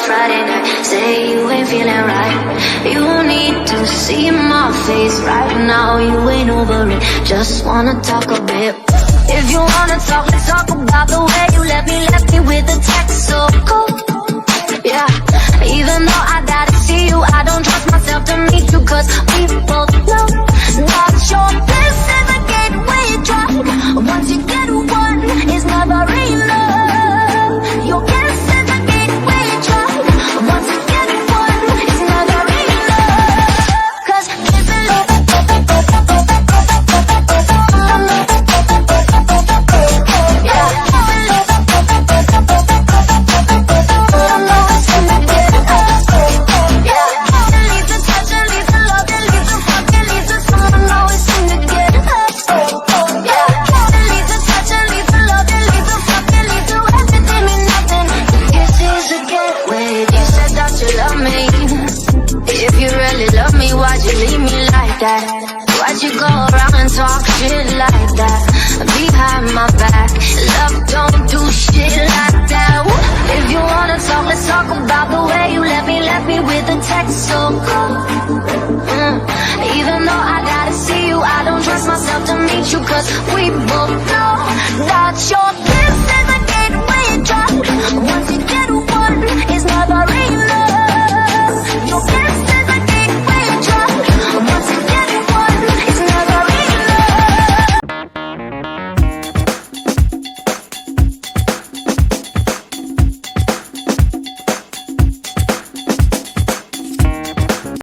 it's Friday night. Say you ain't feeling right. You need to see my face right now. You ain't over it, just wanna talk a bit. If you wanna talk, let's talk about the way you left me with a text so cold. Yeah, even though I gotta see you, I don't trust myself to meet you, cause we both know not your bliss is a gateway drug. Once you get one, it's never enough. Your kiss is a gateway drug. Once you get one, it's never enough. Cause kissing why'd you go around and talk shit like that behind my back? Love don't do shit like that. If you wanna talk, let's talk about the way you left me with a text so cold.